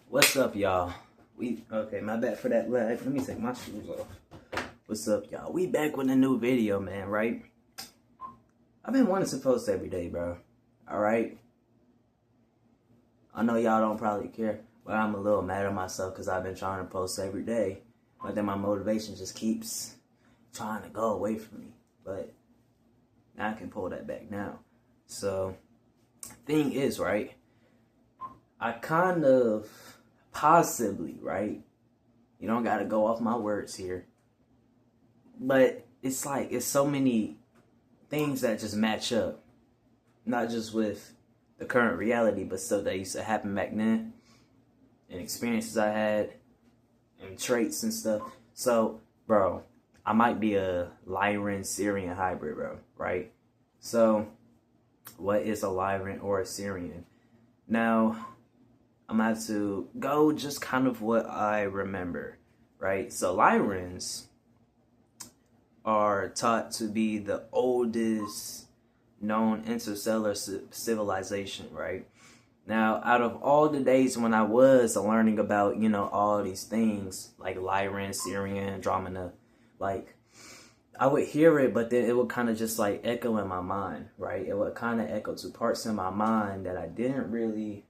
What's up, y'all? Okay, my bad for that lag. Let me take my shoes off. What's up, y'all? We back with a new video, man, right? I've been wanting to post every day, bro. Alright? I know y'all don't probably care, but I'm a little mad at myself because I've been trying to post every day. But then my motivation just keeps trying to go away from me. But now I can pull that back now. So, thing is, right? I kind of possibly, right? You don't gotta go off my words here. But it's like, it's so many things that just match up. Not just with the current reality, but stuff that used to happen back then. And experiences I had. And traits and stuff. So, bro, I might be a Lyran Syrian hybrid, bro. Right? So, what is a Lyran or a Syrian? Now, I'm going to have to go just kind of what I remember, right? So Lyrans are taught to be the oldest known interstellar civilization, right? Now, out of all the days when I was learning about, all these things, like Lyran, Syrian, Andromeda, like, I would hear it, but then it would kind of just, like, echo in my mind, right? It would kind of echo to parts in my mind that I didn't really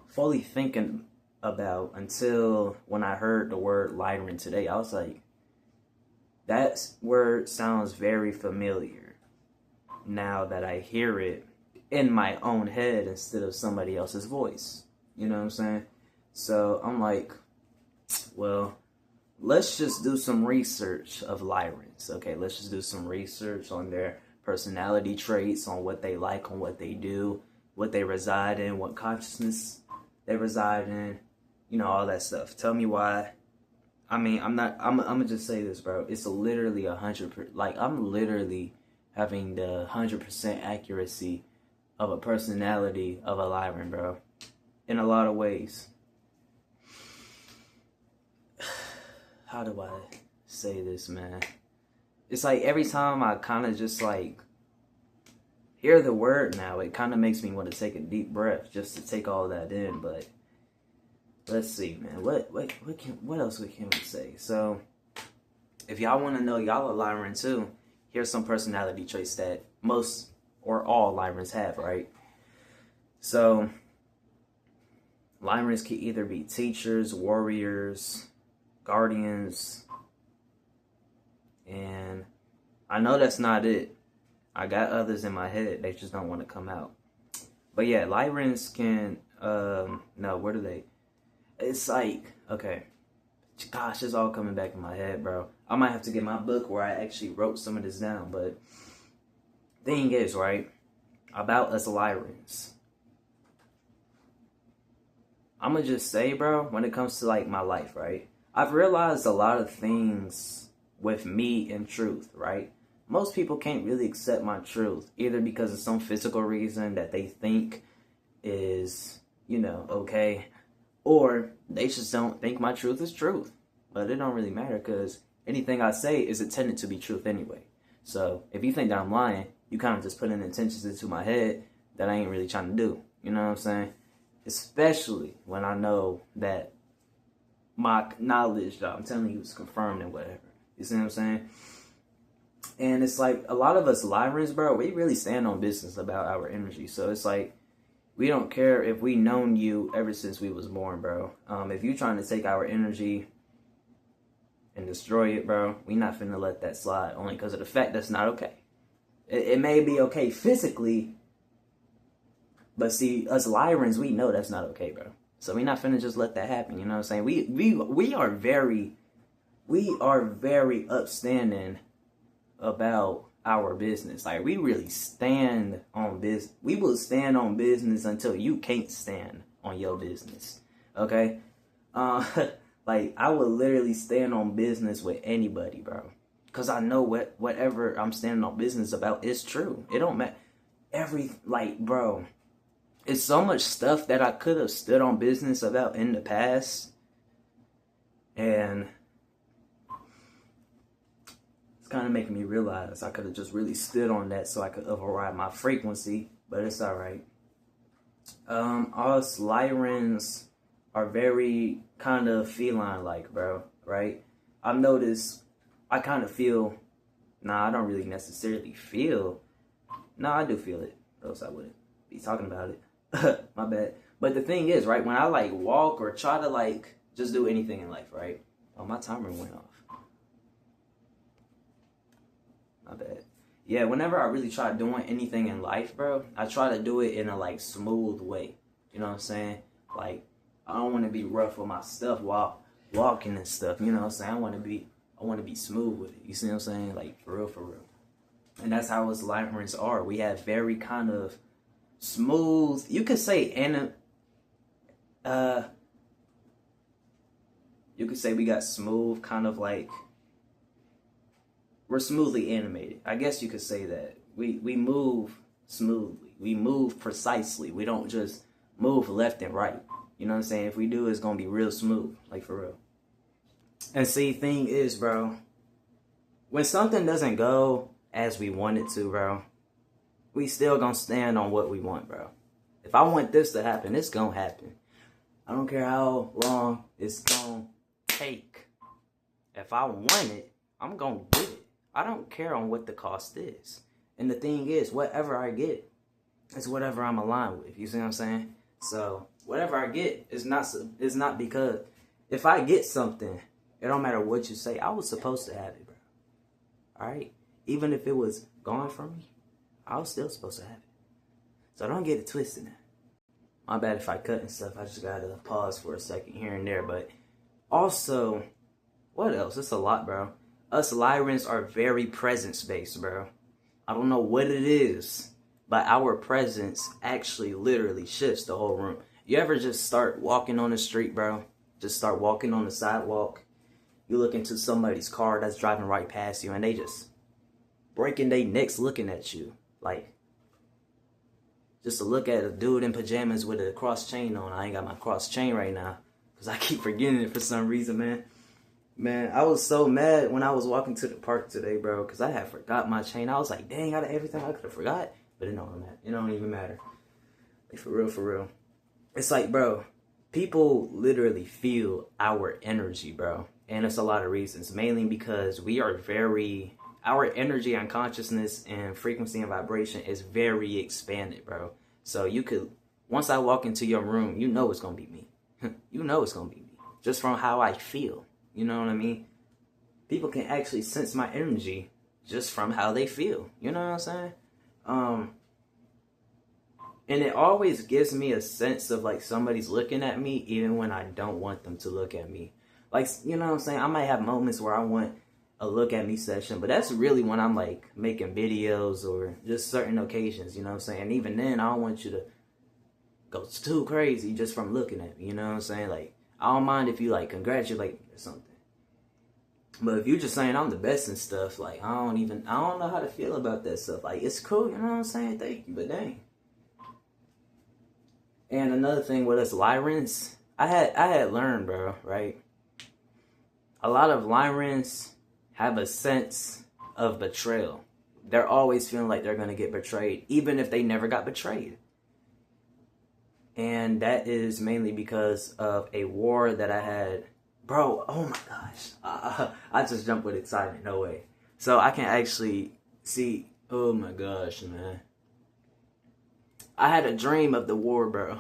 fully thinking about until when I heard the word Lyran today. I was like, that word sounds very familiar now that I hear it in my own head instead of somebody else's voice. You know what I'm saying? So I'm like, well, let's just do some research of Lyrans. Okay, let's just do some research on their personality traits, on what they like, on what they do, what they reside in, what consciousness they reside in, all that stuff. Tell me why. I mean, I'm gonna just say this, bro. It's literally 100%. Like, I'm literally having the 100% accuracy of a personality of a Lyran, bro. In a lot of ways. How do I say this, man? It's like every time I kind of just like hear the word now, it kind of makes me want to take a deep breath just to take all that in. But let's see, man. What else can we say? So, if y'all want to know, y'all are Lyran too. Here's some personality traits that most or all Lyrans have, right? So, Lyrans can either be teachers, warriors, guardians, and I know that's not it. I got others in my head. They just don't want to come out. But yeah, Lyrans can, no, where do they? It's like, okay. Gosh, it's all coming back in my head, bro. I might have to get my book where I actually wrote some of this down. But thing is, right, about us Lyrans. I'm going to just say, bro, when it comes to like my life, right? I've realized a lot of things with me and truth, right? Most people can't really accept my truth, either because of some physical reason that they think is, okay, or they just don't think my truth is truth. But it don't really matter because anything I say is intended to be truth anyway. So if you think that I'm lying, you kind of just put in intentions into my head that I ain't really trying to do. You know what I'm saying? Especially when I know that my knowledge that I'm telling you is confirmed and whatever. You see what I'm saying? And it's like, a lot of us Lyrans, bro, we really stand on business about our energy. So it's like, we don't care if we known you ever since we was born, bro. If you trying to take our energy and destroy it, bro, we not finna let that slide. Only because of the fact that's not okay. It may be okay physically, but see, us Lyrans, we know that's not okay, bro. So we not finna just let that happen, you know what I'm saying? We are very upstanding about our business. Like, we really stand on business. We will stand on business until you can't stand on your business. Okay? Like, I would literally stand on business with anybody, bro. Because I know whatever I'm standing on business about is true. It don't matter. Bro, it's so much stuff that I could have stood on business about in the past. And it's kind of making me realize I could have just really stood on that so I could override my frequency, but it's all right. Us Lyrans are very kind of feline-like, bro, right? I've noticed I kind of feel, I don't really necessarily feel, I do feel it, or else I wouldn't be talking about it. My bad. But the thing is, right, when I like walk or try to like just do anything in life, right? Oh, my timer went off. My bad. Yeah, whenever I really try doing anything in life, bro, I try to do it in a like smooth way. You know what I'm saying? Like, I don't want to be rough with my stuff while walking and stuff. You know what I'm saying? I want to be smooth with it. You see what I'm saying? Like, for real, for real. And that's how us Lyrans are. We have very kind of smooth, you could say, you could say we got smooth, kind of like, we're smoothly animated. I guess you could say that. We move smoothly. We move precisely. We don't just move left and right. You know what I'm saying? If we do, it's going to be real smooth. Like, for real. And see, thing is, bro, when something doesn't go as we want it to, bro, we still going to stand on what we want, bro. If I want this to happen, it's going to happen. I don't care how long it's going to take. If I want it, I'm going to get it. I don't care on what the cost is. And the thing is, whatever I get is whatever I'm aligned with. You see what I'm saying? So, whatever I get is not because if I get something, it don't matter what you say, I was supposed to have it, bro. Alright? Even if it was gone from me, I was still supposed to have it. So don't get it twisted now. My bad if I cut and stuff. I just gotta pause for a second here and there. But also, what else? It's a lot, bro. Us Lyrans are very presence-based, bro. I don't know what it is, but our presence actually literally shifts the whole room. You ever just start walking on the street, bro? Just start walking on the sidewalk. You look into somebody's car that's driving right past you, and they just breaking their necks looking at you. Like, just to look at a dude in pajamas with a cross chain on. I ain't got my cross chain right now because I keep forgetting it for some reason, man. Man, I was so mad when I was walking to the park today, bro, because I had forgot my chain. I was like, dang, out of everything I could have forgot. But it don't matter. It don't even matter. Like, for real, for real. It's like, bro, people literally feel our energy, bro. And it's a lot of reasons. Mainly because we are our energy and consciousness and frequency and vibration is very expanded, bro. So you could, once I walk into your room, you know it's going to be me. You know it's going to be me. Just from how I feel. You know what I mean? People can actually sense my energy just from how they feel. You know what I'm saying? And it always gives me a sense of like somebody's looking at me even when I don't want them to look at me. Like, you know what I'm saying? I might have moments where I want a look at me session, but that's really when I'm like making videos or just certain occasions, you know what I'm saying? And even then, I don't want you to go too crazy just from looking at me, you know what I'm saying? Like, I don't mind if you like congratulate me or something. But if you're just saying I'm the best and stuff, like, I don't know how to feel about that stuff. Like, it's cool, you know what I'm saying? Thank you, but dang. And another thing with us Lyrans, I had learned, bro, right? A lot of Lyrans have a sense of betrayal. They're always feeling like they're going to get betrayed, even if they never got betrayed. And that is mainly because of a war that I had. Bro, oh my gosh. I just jumped with excitement. No way. So I can actually see. Oh my gosh, man. I had a dream of the war, bro.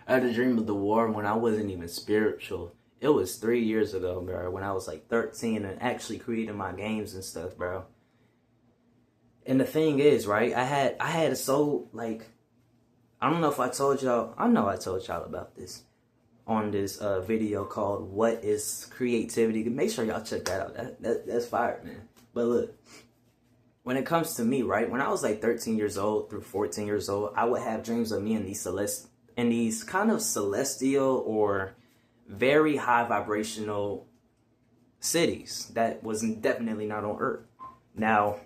I had a dream of the war when I wasn't even spiritual. It was 3 years ago, bro, when I was like 13 and actually creating my games and stuff, bro. And the thing is, right, I had a soul, like, I don't know if I told y'all, I know I told y'all about this on this video called What is Creativity? Make sure y'all check that out. That's fire, man. But look, when it comes to me, right, when I was like 13 years old through 14 years old, I would have dreams of me in these kind of celestial or very high vibrational cities that was definitely not on Earth. Now,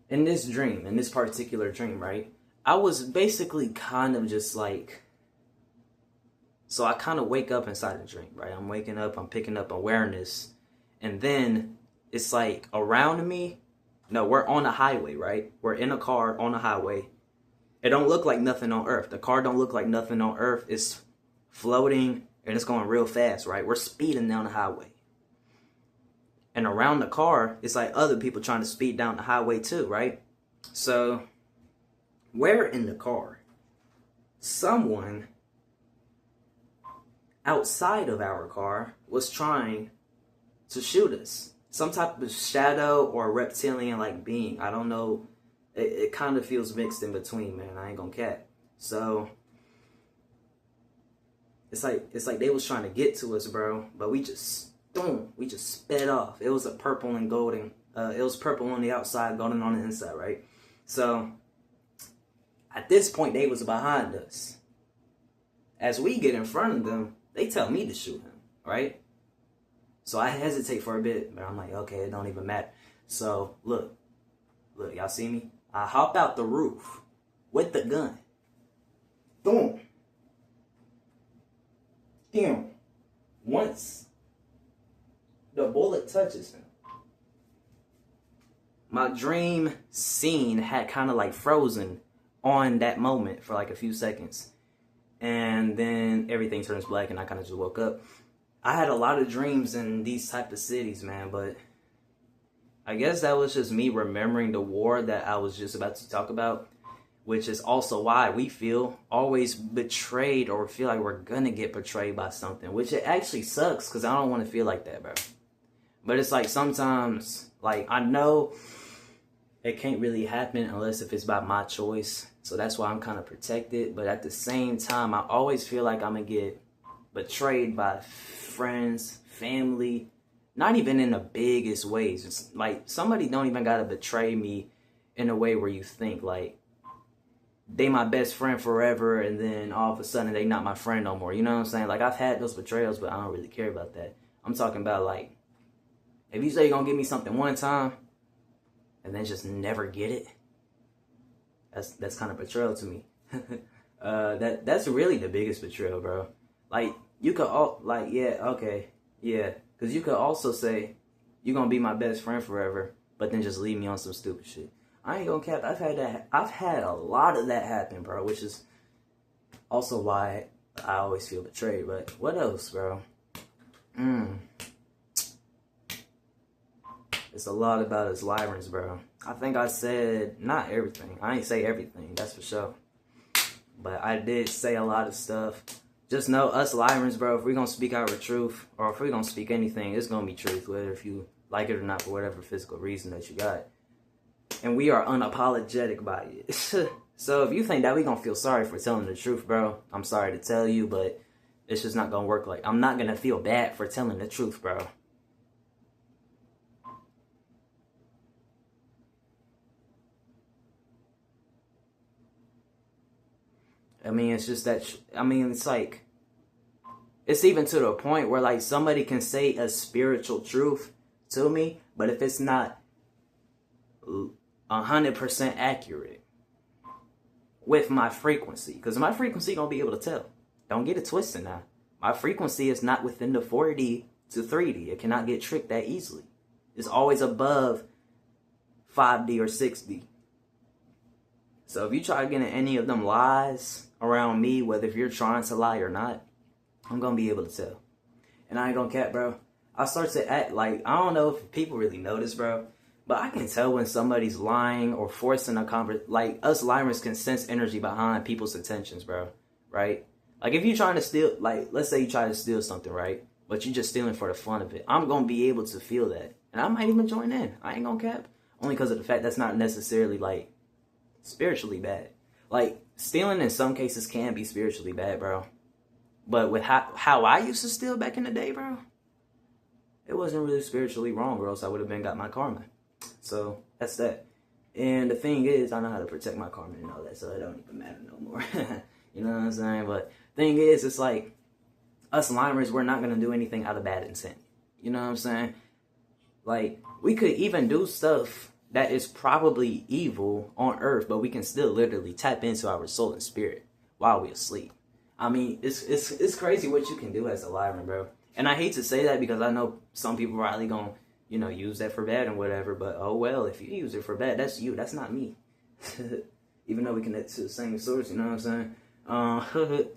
in this particular dream, right, I was basically kind of just like, so I kind of wake up inside the dream, right? I'm waking up, I'm picking up awareness, and then it's like around me, no, we're on a highway, right? We're in a car on a highway, It don't look like nothing on earth. The car don't look like nothing on earth. It's floating and it's going real fast, right? We're speeding down the highway. And around the car, it's like other people trying to speed down the highway too, right? So we're in the car. Someone outside of our car was trying to shoot us. Some type of shadow or reptilian like being. I don't know. It kind of feels mixed in between, man. I ain't gonna cap. So it's like they was trying to get to us, bro. But we just sped off. It was a purple and golden. It was purple on the outside, golden on the inside, right? So at this point, they was behind us. As we get in front of them, they tell me to shoot him, right? So I hesitate for a bit, but I'm like, okay, it don't even matter. So look, y'all see me? I hop out the roof with the gun. Boom. Damn. Once the bullet touches him, my dream scene had kind of like frozen on that moment for like a few seconds. And then everything turns black and I kind of just woke up. I had a lot of dreams in these type of cities, man, but I guess that was just me remembering the war that I was just about to talk about, which is also why we feel always betrayed or feel like we're gonna get betrayed by something, which it actually sucks because I don't want to feel like that, bro. But it's like sometimes, like, I know it can't really happen unless if it's by my choice. So that's why I'm kind of protected. But at the same time, I always feel like I'm going to get betrayed by friends, family, not even in the biggest ways. It's like somebody don't even got to betray me in a way where you think like they my best friend forever and then all of a sudden they not my friend no more. You know what I'm saying? Like I've had those betrayals, but I don't really care about that. I'm talking about like, if you say you're going to give me something one time and then just never get it, that's kind of betrayal to me. That's really the biggest betrayal, bro. Like, you could because you could also say you're going to be my best friend forever, but then just leave me on some stupid shit. I ain't gonna cap. I've had a lot of that happen, bro, which is also why I always feel betrayed. But what else, bro? It's a lot about us Lyrans, bro. I think I said not everything. I ain't say everything, that's for sure. But I did say a lot of stuff. Just know us Lyrans, bro, if we're gonna speak our truth, or if we're gonna speak anything, it's gonna be truth, whether if you like it or not, for whatever physical reason that you got. And we are unapologetic about it. So if you think that we gonna feel sorry for telling the truth, bro, I'm sorry to tell you, but it's just not gonna work like. I'm not gonna feel bad for telling the truth, bro. I mean, it's just that, it's like, it's even to the point where like somebody can say a spiritual truth to me, but if it's not 100% accurate with my frequency, because my frequency gonna be able to tell. Don't get it twisted now. My frequency is not within the 4D to 3D. It cannot get tricked that easily. It's always above 5D or 6D. So if you try getting any of them lies around me, whether if you're trying to lie or not, I'm gonna be able to tell. And I ain't gonna cap, bro. I start to act like, I don't know if people really notice, bro, but I can tell when somebody's lying or forcing a conversation. Like, us Lyrans can sense energy behind people's intentions, bro. Right? Like, if you're trying to steal, like, let's say you try to steal something, right? But you're just stealing for the fun of it. I'm going to be able to feel that. And I might even join in. I ain't going to cap. Only because of the fact that's not necessarily, like, spiritually bad. Like, stealing in some cases can be spiritually bad, bro. But with how I used to steal back in the day, bro, it wasn't really spiritually wrong, or else I would have got my karma. So that's that. And the thing is, I know how to protect my karma and all that, so it don't even matter no more. You know what I'm saying? But thing is, it's like, us Lyrans, we're not going to do anything out of bad intent. You know what I'm saying? Like, we could even do stuff that is probably evil on earth, but we can still literally tap into our soul and spirit while we're asleep. I mean, it's crazy what you can do as a Lyran, bro. And I hate to say that because I know some people are probably going to, you know, use that for bad and whatever, but oh well, if you use it for bad, that's you, that's not me. You even though we connect to the same source, you know what I'm saying?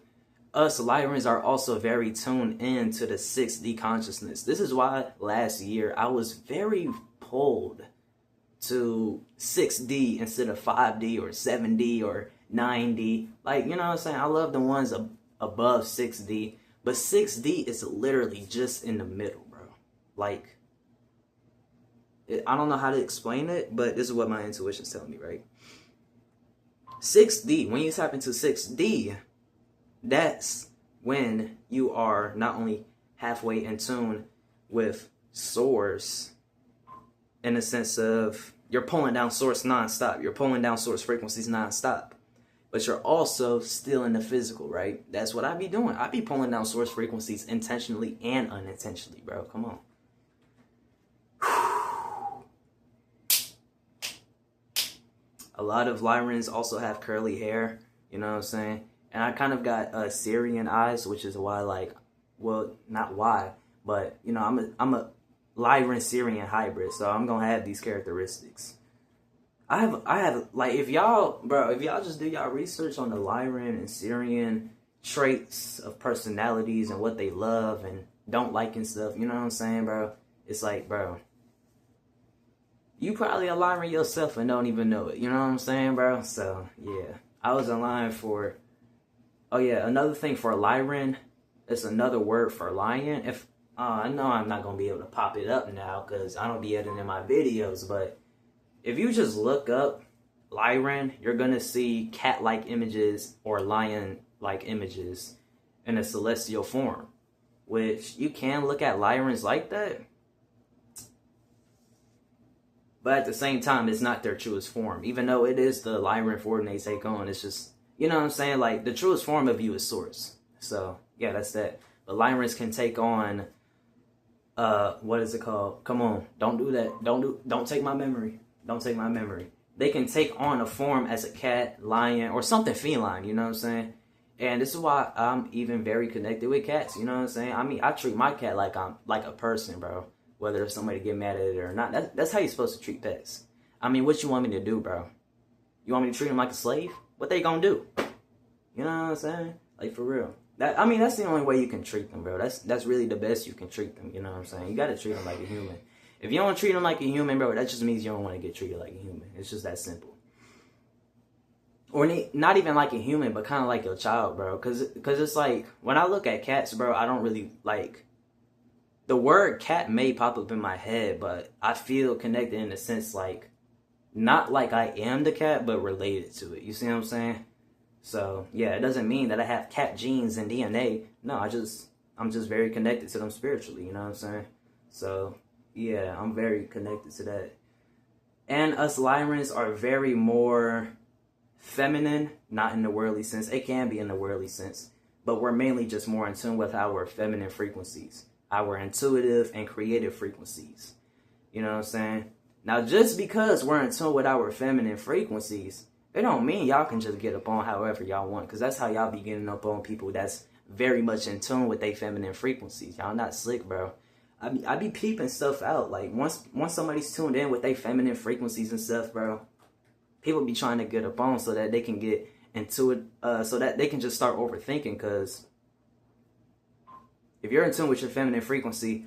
Us Lyrans are also very tuned in to the 6D consciousness. This is why last year I was very pulled to 6D instead of 5D or 7D or 9D. Like, you know what I'm saying? I love the ones above 6D, but 6D is literally just in the middle, bro. Like, I don't know how to explain it, but this is what my intuition's telling me, right? 6D, when you tap into 6D, that's when you are not only halfway in tune with source, in the sense of you're pulling down source nonstop. You're pulling down source frequencies nonstop. But you're also still in the physical, right? That's what I be doing. I be pulling down source frequencies intentionally and unintentionally, bro. Come on. A lot of Lyrans also have curly hair, you know what I'm saying? And I kind of got Syrian eyes, which is why, like, well, not why, but, you know, I'm a Lyran Syrian hybrid, so I'm gonna have these characteristics. I have, like, if y'all just do y'all research on the Lyran and Syrian traits of personalities and what they love and don't like and stuff, you know what I'm saying, bro? It's like, bro, you probably a Lyran yourself and don't even know it, you know what I'm saying, bro? So, yeah, I was in line for, oh yeah, another thing for Lyran, it's another word for lion. If I know I'm not going to be able to pop it up now because I don't be editing my videos, but if you just look up Lyran, you're going to see cat-like images or lion-like images in a celestial form, which you can look at Lyrans like that, but at the same time, it's not their truest form. Even though it is the Lyran form they take on, it's just, you know what I'm saying? Like, the truest form of you is source. So, yeah, that's that. But Lyrans can take on, what is it called? Come on, don't do that. Don't take my memory. Don't take my memory. They can take on a form as a cat, lion, or something feline, you know what I'm saying? And this is why I'm even very connected with cats, you know what I'm saying? I mean, I treat my cat like I'm like a person, bro. Whether somebody get mad at it or not. That's how you're supposed to treat pets. I mean, what you want me to do, bro? You want me to treat them like a slave? What they gonna do? You know what I'm saying? Like, for real. I mean, that's the only way you can treat them, bro. That's really the best you can treat them, you know what I'm saying? You gotta treat them like a human. If you don't treat them like a human, bro, that just means you don't want to get treated like a human. It's just that simple. Or not even like a human, but kind of like your child, bro. Because it's like, when I look at cats, bro, I don't really, like, the word cat may pop up in my head, but I feel connected in a sense, like, not like I am the cat, but related to it. You see what I'm saying? So, yeah, it doesn't mean that I have cat genes and DNA. No, I'm just very connected to them spiritually, you know what I'm saying? So, yeah, I'm very connected to that. And us Lyrans are very more feminine, not in the worldly sense. It can be in the worldly sense, but we're mainly just more in tune with our feminine frequencies, our intuitive and creative frequencies. You know what I'm saying? Now, just because we're in tune with our feminine frequencies, it don't mean y'all can just get up on however y'all want, because that's how y'all be getting up on people that's very much in tune with their feminine frequencies. Y'all not slick, bro. I be peeping stuff out. Like, once somebody's tuned in with their feminine frequencies and stuff, bro, people be trying to get up on so that they can get into it, so that they can just start overthinking, because if you're in tune with your feminine frequency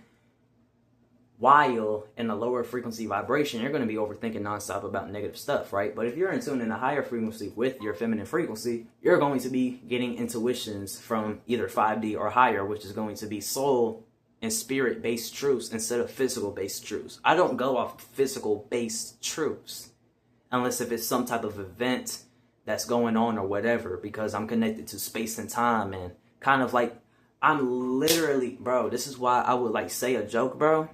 while in a lower frequency vibration, you're going to be overthinking nonstop about negative stuff, right? But if you're in tune in a higher frequency with your feminine frequency, you're going to be getting intuitions from either 5D or higher, which is going to be soul and spirit-based truths instead of physical-based truths. I don't go off physical-based truths unless if it's some type of event that's going on or whatever, because I'm connected to space and time, and kind of like, I'm literally, bro, this is why I would like say a joke, bro,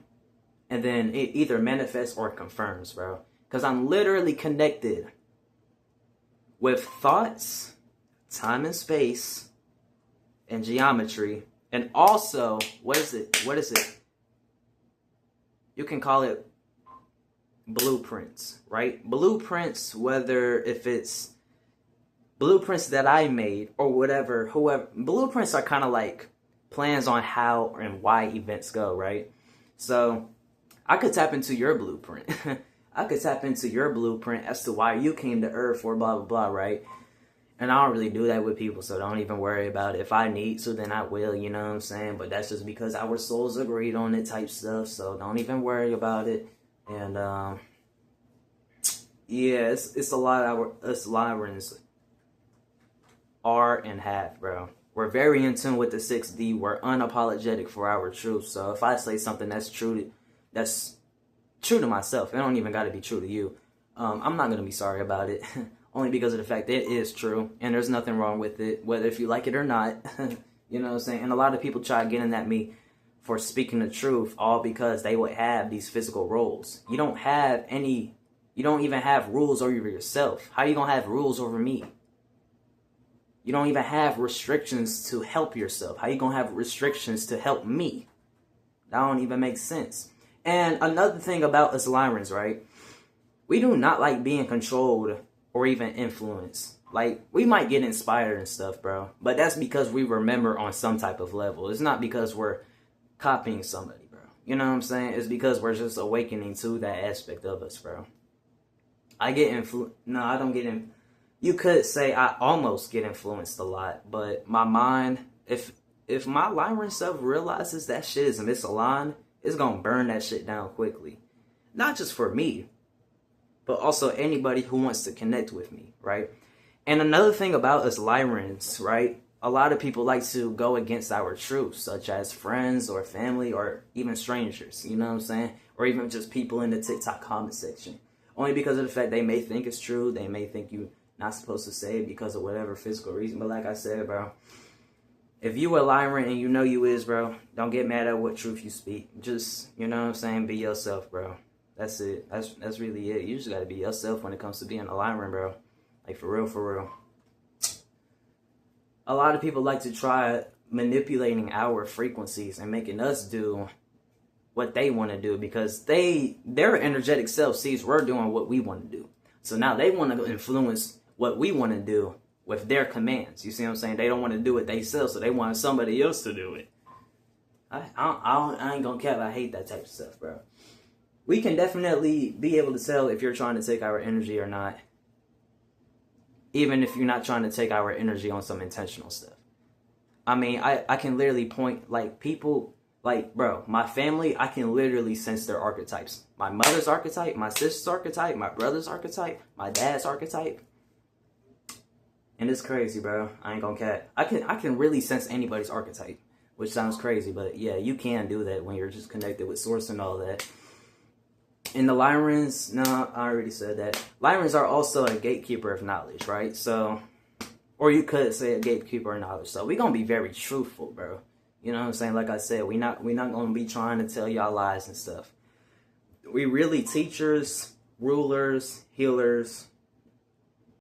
and then it either manifests or confirms, bro. Because I'm literally connected with thoughts, time and space, and geometry. And also, what is it? You can call it blueprints, right? Blueprints, whether if it's blueprints that I made or whatever, whoever. Blueprints are kind of like plans on how and why events go, right? So I could tap into your blueprint. I could tap into your blueprint as to why you came to Earth or blah, blah, blah, right? And I don't really do that with people, so don't even worry about it. If I need to, then I will, you know what I'm saying? But that's just because our souls agreed on it type stuff, so don't even worry about it. And, yeah, it's a lot of us Lyrans are and have, bro. We're very in tune with the 6D. We're unapologetic for our truth. So if I say something that's true to myself, it don't even got to be true to you. I'm not going to be sorry about it. Only because of the fact that it is true. And there's nothing wrong with it, whether if you like it or not. You know what I'm saying? And a lot of people try getting at me for speaking the truth, all because they would have these physical roles. You don't even have rules over yourself. How you going to have rules over me? You don't even have restrictions to help yourself. How you going to have restrictions to help me? That don't even make sense. And another thing about us Lyrans, right? We do not like being controlled or even influenced. Like, we might get inspired and stuff, bro. But that's because we remember on some type of level. It's not because we're copying somebody, bro. You know what I'm saying? It's because we're just awakening to that aspect of us, bro. I don't get in. You could say I almost get influenced a lot, but my mind, if my Lyran self realizes that shit is misaligned, it's gonna burn that shit down quickly. Not just for me, but also anybody who wants to connect with me, right? And another thing about us Lyrans, right? A lot of people like to go against our truth, such as friends or family or even strangers, you know what I'm saying? Or even just people in the TikTok comment section. Only because of the fact they may think it's true, they may think you not supposed to say it because of whatever physical reason. But like I said, bro, if you a Lyran and you know you is, bro, don't get mad at what truth you speak. Just, you know what I'm saying, be yourself, bro. That's it. That's really it. You just gotta be yourself when it comes to being a Lyran, bro. Like, for real, for real. A lot of people like to try manipulating our frequencies and making us do what they want to do because their energetic self sees we're doing what we want to do. So now they want to influence what we want to do with their commands. You see what I'm saying? They don't want to do it themselves, so they want somebody else to do it. I ain't gonna cap. I hate that type of stuff, bro. We can definitely be able to tell if you're trying to take our energy or not. Even if you're not trying to take our energy on some intentional stuff. I mean, I can literally point, like, people, like, bro, my family, I can literally sense their archetypes. My mother's archetype, my sister's archetype, my brother's archetype, my dad's archetype. And it's crazy, bro. I ain't gonna cap. I can really sense anybody's archetype, which sounds crazy, but yeah, you can do that when you're just connected with source and all that. And the Lyrans, no, I already said that. Lyrans are also a gatekeeper of knowledge, right? So, or you could say a gatekeeper of knowledge. So we're gonna be very truthful, bro. You know what I'm saying? Like I said, we're not gonna be trying to tell y'all lies and stuff. We really teachers, rulers, healers,